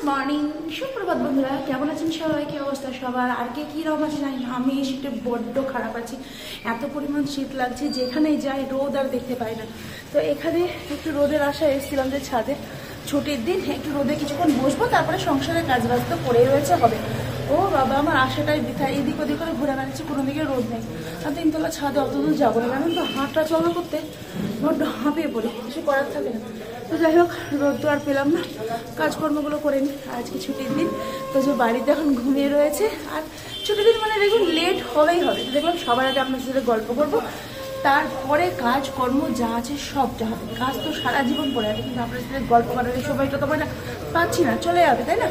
Morning, সুপ্রভাত বন্ধুরা, কেমন আছেন সবাই? কি অবস্থা সবার? আর কে কীরকম আছে জানি না, আমি এই শীতে বড্ড খারাপ আছি। এত পরিমাণ শীত লাগছে, যেখানেই যাই রোদ আর দেখতে পাই না। তো এখানে একটু রোদের আশায় এসেছিলাম যে ছাদে, ছুটির দিন একটু রোদে কিছুক্ষণ বসবো, তারপরে সংসারের কাজ বাজ তো পড়েই রয়েছে, হবে। ও বাবা, আমার আশাটাই বৃথা। এদিক ওদিক করে ঘুরে বেড়াচ্ছি, কোনো দিকে রোদ নেই। আর তিনতলা ছাদে অত দূর যাবো না, জানেন তো, হাঁটা চলা করতে বড্ড হাঁপিয়ে পড়ি, কিছু করার থাকে না। তো যাই হোক, রোদ তো আর পেলাম না, কাজকর্মগুলো করে নিই। আজকে ছুটির দিন, তো যে বাড়িতে এখন ঘুমিয়ে রয়েছে। আর ছুটির দিন মানে দেখুন লেট হবেই হবে। দেখলাম সবার আগে আপনার সাথে গল্প করবো, তারপরে কাজকর্ম যা আছে সবটা হবে। কাজ তো সারা জীবন পড়ে আছে, কিন্তু আপনার সাথে গল্প করার এই সময়টা তো আমরা পাচ্ছি না, চলে যাবে, তাই না?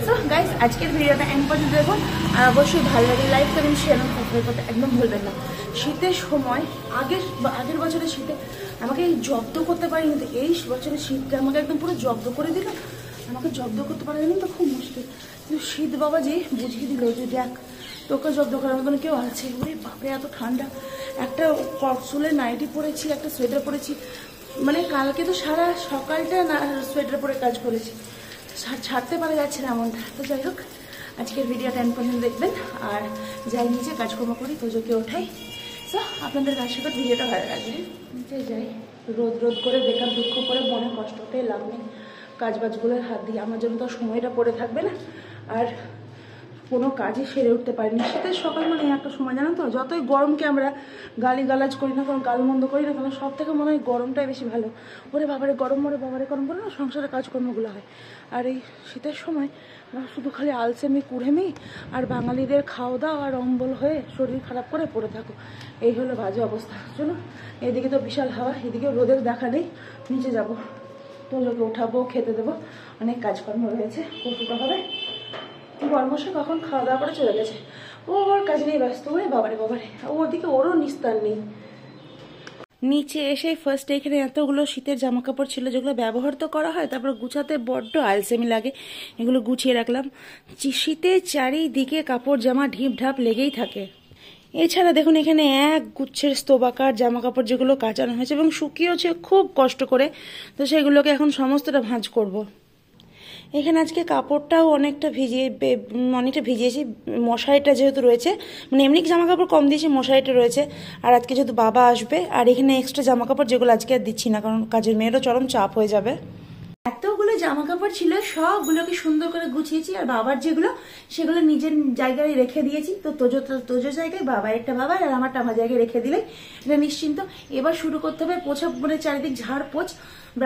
সো গাইস, আজকের ভিডিওটা এন্ড পর্যন্ত দেখুন। আর অবশ্যই ভালো লাগে লাইক করুন, শেয়ার সাবস্ক্রাইব করতে একদম ভুলবেন না। শীতের সময় আগের বছরের শীতে আমাকে জব্দ করতে পারি, কিন্তু এই বছরের শীতটা আমাকে একদম পুরো জব্দ করে দিল। আমাকে জব্দ করতে পারে তো খুব মুশকিল, কিন্তু শীত বাবা যে বুঝিয়ে দিল যে দেখ, তোকে জব্দ করার মতন কেউ আছে। ওরে বাপরে, এত ঠান্ডা! একটা কক্সুলের নাইটি পরেছি, একটা সোয়েটার পরেছি, মানে কালকে তো সারা সকালটা না সোয়েটার পরে কাজ করেছি, ছাড়তে পারা যাচ্ছে না এমনটা। তো যাই হোক, আজকের ভিডিওটা এন্ড পর্যন্ত দেখবেন। আর যাই নিচে কাজকর্ম করি, তোজোকে ওঠাই। সো আপনাদের কাছে ভিডিওটা ভালো লাগবে। নিচে যাই, রোদ রোদ করে বেকার দুঃখ করে মনে কষ্ট পেয়ে লাভ নেই। কাজবাজগুলোর হাত দিয়ে আমার জন্য তো সময়টা পড়ে থাকবে না, আর কোনো কাজই সেরে উঠতে পারিনি। শীতের সকাল মানে একটা সময়, জানো তো, যতই গরমকে আমরা গালিগালাজ করি না, কারণ গালমন্দ করি না, কারণ সব থেকে মনে হয় গরমটাই বেশি ভালো। ওরে বাবারে গরম, ওরে বাবারে গরম করে না সংসারের কাজকর্মগুলো হয়। আর এই শীতের সময় শুধু খালি আলসেমি কুড়েমি, আর বাঙালিদের খাওয়া দাওয়া আর অম্বল হয়ে শরীর খারাপ করে পড়ে থাকো, এই হলো বাজে অবস্থা। চলো, এদিকে তো বিশাল হাওয়া, এদিকে রোদের দেখা নেই। নিচে যাবো, তোজোকে ওঠাবো, খেতে দেবো, অনেক কাজকর্ম রয়েছে, করতে হবে। বর্মশা কখন খাওয়া দাওয়া করে চলে গেছে, ও ওর কাজ নিয়ে ব্যস্ত। হয়ে বাবারে বাবারে, ওদিকে ওরও নিস্তার নেই। নিচে এসে ফার্স্ট এখানে এতগুলো শীতের জামা কাপড় ছিল, যেগুলো ব্যবহার তো করা হয়, তারপর গুছাতে বড্ড আলসেমি লাগে, এগুলো গুছিয়ে রাখলাম। শীতে চারিদিকে কাপড় জামা ঢিপ ঢাপ লেগেই থাকে। এছাড়া দেখুন, এখানে এক গুচ্ছের স্তূপাকার জামা কাপড়, যেগুলো কাচানো হয়েছে এবং শুকিয়েছে খুব কষ্ট করে, তো সেগুলোকে এখন সমস্তটা ভাঁজ করব। এখানে আজকে কাপড়টাও অনেকটা ভিজিয়েছি, মশারিটা যেহেতু রয়েছে, মানে এমনি জামা কাপড় কম দিয়েছি, মশারিটা রয়েছে। আর আজকে যেহেতু বাবা আসবে, আর এখানে এক্সট্রা জামা কাপড়, যেগুলো আজকে আর দিচ্ছি না, কারণ কাজের মেয়েরও চরম চাপ হয়ে যাবে। এতগুলো জামা কাপড় ছিল, সবগুলোকে সুন্দর করে গুছিয়েছি। আর বাবার যেগুলো, সেগুলো নিজের জায়গায় রেখে দিয়েছি। তো তোজো জায়গায়, বাবার একটা বাবার, আর আমারটা আমার জায়গায় রেখে দিলে এটা নিশ্চিন্ত। এবার শুরু করতে হবে পোছা, মানে চারিদিক ঝাড় পোছ।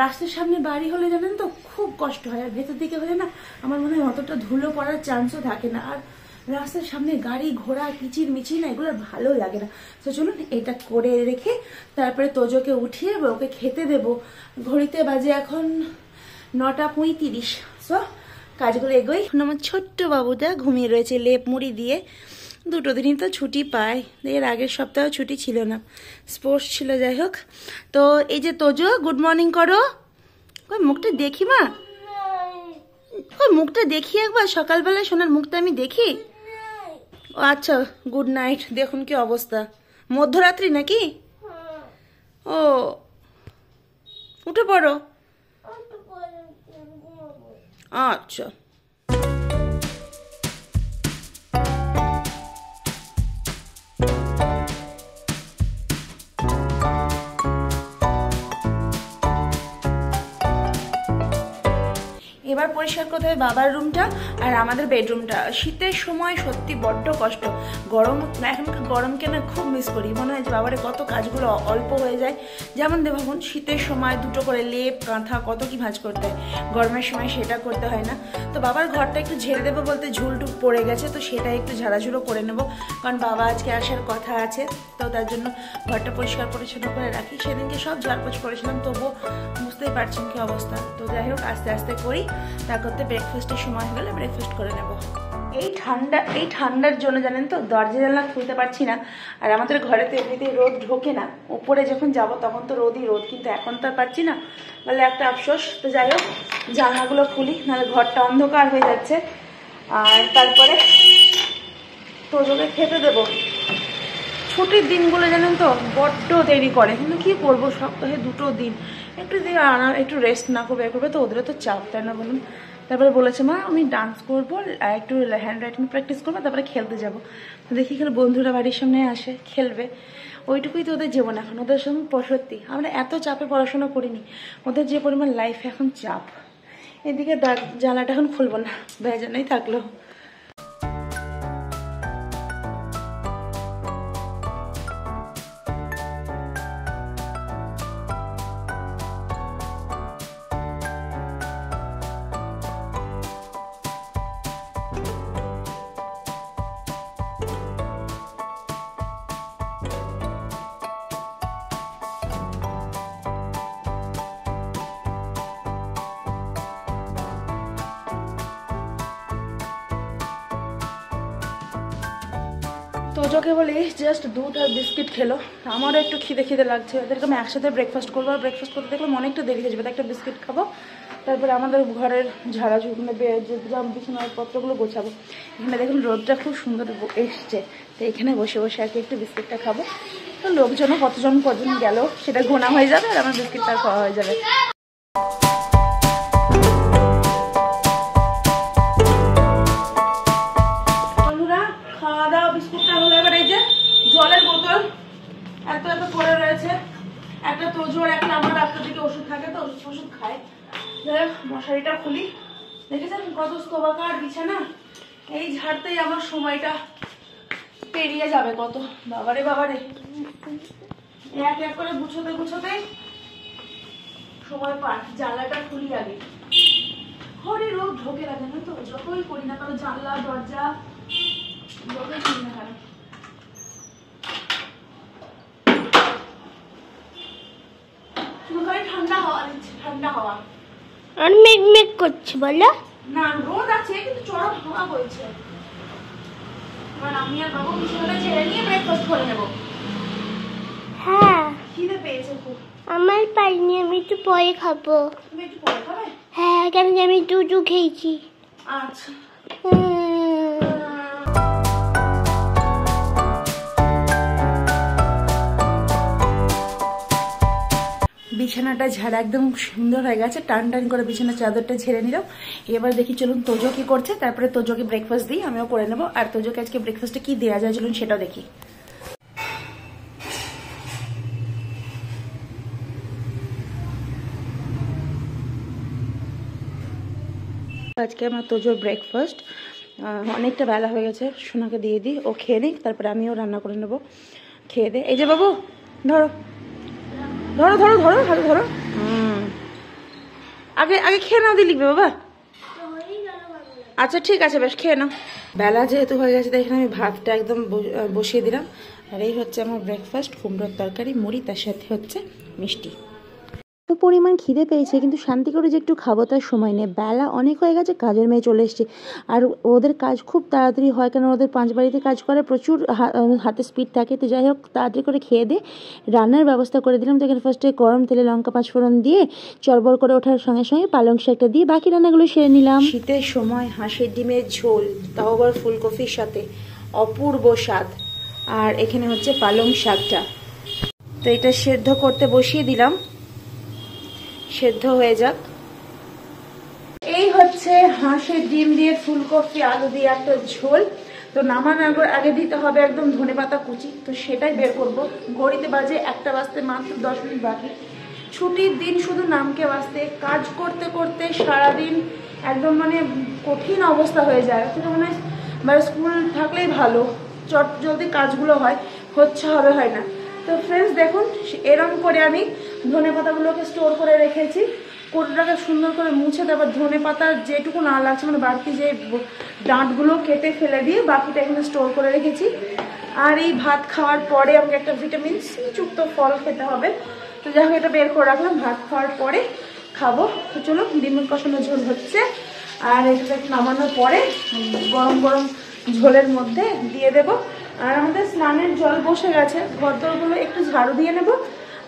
রাস্তার সামনে বাড়ি হলে জানেন তো খুব কষ্ট হয়, আর ভেতর দিকে হলে না আমার মনে হয় অতটা ধুলো পড়ার চান্সও থাকে না। আর রাস্তার সামনে গাড়ি ঘোড়া কিচির মিচির না, এগুলো ভালো লাগে না। তো চলুন এটা করে রেখে তারপরে তোজোকে উঠিয়ে ওকে খেতে দেবো। ঘড়িতে বাজে এখন 9:35। সো কাজগুলো এগোই। আমার ছোট্ট বাবুটা ঘুমিয়ে রয়েছে লেপ মুড়ি দিয়ে। দুটো দিনই তো ছুটি পায়, এর আগের সপ্তাহে ছুটি ছিল না, স্পোর্টস ছিল। যাই হোক, তো এই যে তোজো, গুড মর্নিং করো। ওই মুখটা দেখি মা, ওই মুখটা দেখি একবার, সকালবেলায় সোনার মুখটা আমি দেখি। ও আচ্ছা, গুড নাইট। দেখুন কি অবস্থা, মধ্যরাত্রি নাকি? ও উঠে পড়ো। আচ্ছা, এবার পরিষ্কার করতে হবে বাবার রুমটা আর আমাদের বেডরুমটা। শীতের সময় সত্যি বড্ড কষ্ট। এখন গরমকে না খুব মিস করি, মনে হয় যে বাবারে কত কাজগুলো অল্প হয়ে যায়। যেমন ভাবুন, শীতের সময় দুটো করে লেপ কাঁথা কত কি ভাঁজ করতে হয়, গরমের সময় সেটা করতে হয় না। তো বাবার ঘরটা একটু ঝেড়ে দেবো বলতে ঝুলটুক পড়ে গেছে, তো সেটা একটু ঝাড়াঝুড়ো করে নেব, কারণ বাবা আজকে আসার কথা আছে। তো তার জন্য ঘরটা পরিষ্কার পরিচ্ছন্ন করে রাখি। সেদিনকে সব ঝাড়পোছ করেছিলাম, তবুও বুঝতেই পারছেন কি অবস্থা। তো যাই হোক, আস্তে আস্তে করি, তা করতে ব্রেকফাস্টের সময় হয়ে গেলে ব্রেকফাস্ট করে নেব। এই ঠান্ডার জন্য জানেন তো দরজা জানলা খুলতে পারছি না। আর আমাদের ঘরে তো এমনিতেই রোদ ঢোকে না, উপরে যখন যাব তখন তো রোদই রোদ, কিন্তু এখন তো আর পাচ্ছি না, বলে একটা আফসোস। তো যাই হোক, জানলাগুলো খুলি, নাহলে ঘরটা অন্ধকার হয়ে যাচ্ছে। আর তারপরে তোজোকে খেতে দেবো। ছুটির দিনগুলো জানেন তো বড্ড দেরি করে, কিন্তু কি করবো, সপ্তাহে 2 দিন একটু রেস্ট না করবে তো ওদেরও তো চাপ, তাই না বলুন? তারপরে বলেছে মা আমি ডান্স করবো, একটু হ্যান্ড রাইটিং প্র্যাকটিস করবো, তারপরে খেলতে যাবো। দেখি এখানে বন্ধুরা বাড়ির সামনে আসে, খেলবে, ওইটুকুই তো ওদের জীবন এখন। ওদের সঙ্গে সত্যি আমরা এত চাপে পড়াশোনা করিনি, ওদের যে পরিমাণ লাইফ এখন চাপ। এদিকে জ্বালাটা এখন খুলবো না, ভেজানোই থাকলো। তোজোকে বলি জাস্ট দুধ আর বিস্কিট খেলো, আমারও একটু খিদে লাগছে। ওদেরকে আমি একসাথে ব্রেকফাস্ট করবো, আর ব্রেকফাস্ট করতে দেখলাম অনেকটা দেরি হয়ে যাবে, একটা বিস্কিট খাবো, তারপরে আমাদের ঘরের ঝাড়াঝুড় বিছানার পত্রগুলো গোছাবো। এখানে দেখুন রোদটা খুব সুন্দর এসছে, তো এখানে বসে বসে আর কি একটু বিস্কিটটা খাবো। তো লোকজনও কতজন গেল সেটা গোনা হয়ে যাবে, আর আমার বিস্কিটটা খাওয়া হয়ে যাবে। খাওয়া দাওয়া বিস্কুটটা হলো, এবার এই যে জলের বোতল এত পড়ে রয়েছে, একটা তোজোর একটা আমার রাস্তা থেকে ওষুধ থাকে, তো ওষুধ খায়। মশারিটা খুলি, দেখেছেন কত স্তবাকার বিছানা, এই ঝাড়তেই আমার সময়টা পেরিয়ে যাবে কত। বাবারে বাবারে, এক এক করে গুছোতে সময় পার। জানলাটা খুলি আগে, ঘরে রোদ ঢোকে না, জানো তো, যতই করি না কারণ জানলা দরজা যতই করি না কেন। ঠান্ডা হাওয়া দিচ্ছে, ঠান্ডা হাওয়া। আর মেঘ করছে বলো না, রোদ আছে কিন্তু চরম হাওয়া বইছে। এবার আমি আর বাবু বিছানাটা ছেড়ে নিয়ে ব্রেকফাস্ট করে নেবো। হ্যাঁ, খিদে পেয়েছে খুব। আমার পাইনি, আমি একটু পরে খাবো। তুমি একটু পরে খাবে? হ্যাঁ, কেন আমি দুধ খেয়েছি। আচ্ছা। বিছানাটা ঝাড়া একদম সুন্দর হয়ে গেছে, টান করে বিছানার চাদরটা ঝেড়ে নিলাম। এবার দেখি চলুন তোজো কি করছে, তারপরে তোজোকে ব্রেকফাস্ট দিই, আমিও করে নেবো। আর তোজোকে আজকে ব্রেকফাস্টে কি দেওয়া যায় চলুন সেটাও দেখি। আজকে আমার তোজোর ব্রেকফাস্ট, অনেকটা বেলা হয়ে গেছে, সোনাকে দিয়ে দিই, ও খেয়ে নিক, তারপরে আমিও রান্না করে নেবো। খেয়ে দে, এই যে বাবু ধরো ধরো ধরো ধরো হাতে ধরো। আগে আগে খেয়ে নাও, দিয়ে লিখবে বাবা। আচ্ছা ঠিক আছে, বেশ খেয়ে নাও। বেলা যেহেতু হয়ে গেছে, তাই এখানে আমি ভাতটা একদম বসিয়ে দিলাম। আর এই হচ্ছে আমার ব্রেকফাস্ট, কুমড়োর তরকারি, মুড়ি, তার সাথে হচ্ছে মিষ্টি। তো পরিমাণ খিদে পেয়েছে, কিন্তু শান্তি করে যে একটু খাবো তার সময় নেই, বেলা অনেক হয়ে গেছে, কাজের মেয়ে চলে এসছে। আর ওদের কাজ খুব তাড়াতাড়ি হয়, কেন ওদের 5 বাড়িতে কাজ করে, প্রচুর হাতে স্পিড থাকে। তো যাই হোক, তাড়াতাড়ি করে খেয়ে দিয়ে রান্নার ব্যবস্থা করে দিলাম। তো এখানে ফার্স্টে গরম তেলে লঙ্কা 5 ফোড়ন দিয়ে চড়বড় করে ওঠার সঙ্গে সঙ্গে পালং শাকটা দিয়ে বাকি রান্নাগুলো সেরে নিলাম। শীতের সময় হাঁসের ডিমের ঝোল, তাও আবার ফুলকপির সাথে, অপূর্ব স্বাদ। আর এখানে হচ্ছে পালং শাকটা, তো এটা সেদ্ধ করতে বসিয়ে দিলাম, সেদ্ধ হয়ে যাক। এই হচ্ছে হাঁসের ডিম দিয়ে ফুলকপি আলু দিয়ে একটা ঝোল। তো নামানোর আগে দিতে হবে একদম ধনেপাতা কুচি, তো সেটাই বের করব। ঘড়িতে বাজে 1টা বাজতে মাত্র 10 মিনিট বাকি। ছুটির দিন শুধু নামকে বাঁচতে, কাজ করতে করতে সারাদিন একদম মানে কঠিন অবস্থা হয়ে যায়। মানে স্কুল থাকলেই ভালো, চট জলদি কাজগুলো হচ্ছে হয় না। তো ফ্রেন্ডস দেখুন, এরকম করে আমি ধনে পাতাগুলোকে স্টোর করে রেখেছি। কোটোটাকে সুন্দর করে মুছে, তারপর ধনে পাতা যেটুকু না লাগছে মানে বাড়তি যে ডাঁটগুলো কেটে ফেলে দিয়ে বাকিটা এখানে স্টোর করে রেখেছি। আর এই ভাত খাওয়ার পরে আমাকে একটা ভিটামিন সি যুক্ত ফল খেতে হবে। তো যাই হোক, এটা বের করে রাখলাম, ভাত খাওয়ার পরে খাবো। তো চলো, ডিমের কষানো ঝোল হচ্ছে, আর এটা নামানোর পরে গরম গরম ঝোলের মধ্যে দিয়ে দেব। আর আমাদের স্নানের জল বসে গেছে, ঘরদোরগুলো একটু ঝাড়ু দিয়ে নেব।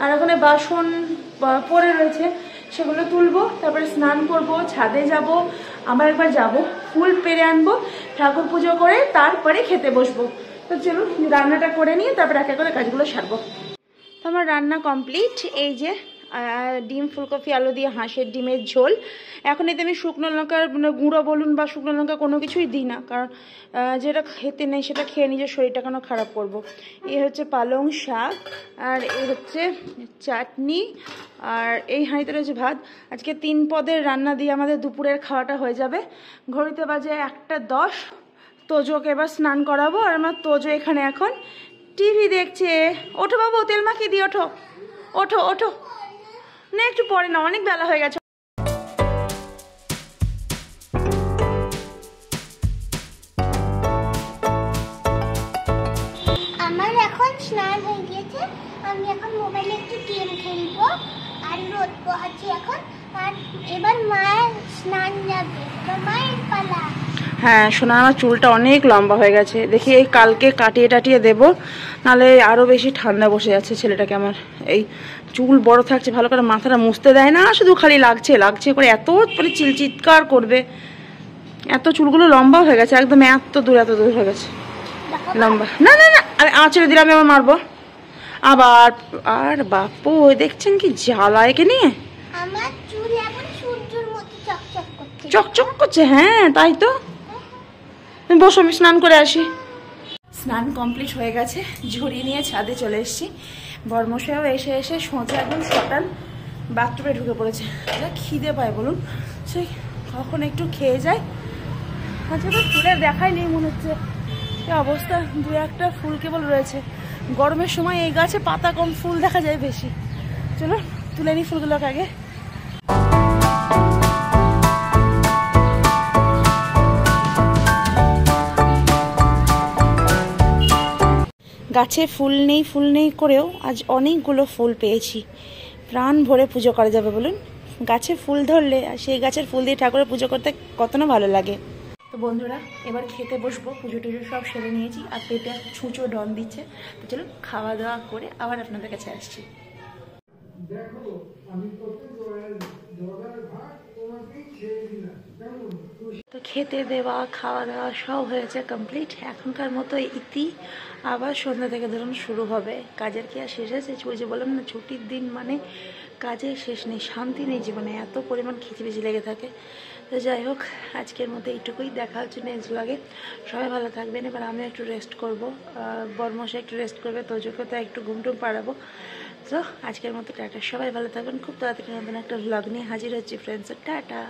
আর ওখানে বাসন পড়ে রয়েছে, সেগুলো তুলবো, তারপরে স্নান করব, ছাদে যাব, আবার একবার যাব, ফুল পেরে আনবো, ঠাকুর পুজো করে তারপরে খেতে বসবো। তো চলুন রান্নাটা করে নিয়ে তারপরে এক এক করে কাজগুলো সারবো। তো আমার রান্না কমপ্লিট, এই যে ডিম ফুলকপি আলু দিয়ে হাঁসের ডিমের ঝোল। এখন এতে আমি শুকনো লঙ্কার মানে গুঁড়ো বলুন বা শুকনো লঙ্কা কোনো কিছুই দিই না, কারণ যেটা খেতে নেই সেটা খেয়ে নিজের শরীরটা কেন খারাপ করব। এই হচ্ছে পালং শাক, আর এই হচ্ছে চাটনি, আর এই হাঁড়িতে রয়েছে ভাত। আজকে 3 পদের রান্না দিয়ে আমাদের দুপুরের খাওয়াটা হয়ে যাবে। ঘড়িতে বাজে 1:10। তোজোকে এবার স্নান করাবো, আর আমার তোজো এখানে এখন টিভি দেখছে। ওঠো বাবু, তেল মাখিয়ে দিই, ওঠো ওঠো ওঠো। না একটু পরে না, অনেক বেলা হয়ে গেছে। আমার এখন স্নান হয়ে গিয়েছে, আমি এখন মোবাইলে একটু গেম খেলবো আর রোদ পোহাচ্ছি এখন। আর এবার মায়ের স্নান যাবে, তো মায়ের পালা। হ্যাঁ শোনা, আমার চুলটা অনেক লম্বা হয়ে গেছে, দেখি এই কালকে কাটিয়ে টাটিয়ে দেবো, নাহলে আরও বেশি ঠান্ডা বসে যাচ্ছে ছেলেটাকে আমার। এই চুল বড় থাকছে, ভালো করে মাথাটা মুছতে দেয় না, শুধু খালি লাগছে লাগছে করে, এত মানে চিৎকার করবে। এত চুলগুলো লম্বা হয়ে গেছে, একদম এত দূর হয়ে গেছে লম্বা। না না না, আমি আঁচড়ে দিলাম, আমি মারবো আবার। আর বাপু দেখছেন কি জ্বালা একে নিয়ে, আমার চুল এখন সূর্যের মতো চকচক করছে। চকচক করছে। হ্যাঁ তাই তো। তুমি বসো, আমি স্নান করে আসি। স্নান কমপ্লিট হয়ে গেছে, ঝুড়ি নিয়ে ছাদে চলে এসেছি। বর্মশাইও এসে এসে সোজা একদম সকাল বাথরুমে ঢুকে পড়েছে। যা খিদে পায় বলুন, সেই কখন একটু খেয়ে যায়। আচ্ছা তো ফুলের দেখাই নেই মনে হচ্ছে, এই অবস্থা। 2-1টা ফুল কেবল রয়েছে। গরমের সময় এই গাছে পাতা কম, ফুল দেখা যায় বেশি। চলো তুলে নিই ফুলগুলোকে আগে। গাছে ফুল নেই করেও আজ অনেকগুলো ফুল পেয়েছি। প্রাণ ভরে পুজো করা যাবে বলুন। গাছে ফুল ধরলে আর সেই গাছের ফুল দিয়ে ঠাকুরের পুজো করতে কত না ভালো লাগে। তো বন্ধুরা এবার খেতে বসবো, পুজো টুজো সব সেরে নিয়েছি, আর পেটে ছুঁচো ডন দিচ্ছে। তো চলুন খাওয়া দাওয়া করে আবার আপনাদের কাছে আসছি। তো খেতে দেওয়া খাওয়া দাওয়া সব হয়েছে কমপ্লিট। এখনকার মতো ইতি, আবার সন্ধ্যা থেকে ধরুন শুরু হবে। কাজের কি আর শেষ আছে? ওই যে বললাম না, ছুটির দিন মানে কাজের শেষ নেই, শান্তি নেই জীবনে, এত পরিমাণ খিচিবিচি লেগে থাকে। তো যাই হোক, আজকের মতো এইটুকুই, দেখা হচ্ছে নেক্সট ব্লগে। সবাই ভালো থাকবেন। এবার আমি একটু রেস্ট করবো, বর্মশাই একটু রেস্ট করবে, তোজোকে তো একটু ঘুমটুম পাড়াবো। তো আজকের মতো টাটা, সবাই ভালো থাকবেন। খুব তাড়াতাড়ি নতুন একটা ব্লগ নিয়ে হাজির হচ্ছি ফ্রেন্ডস। টাটা।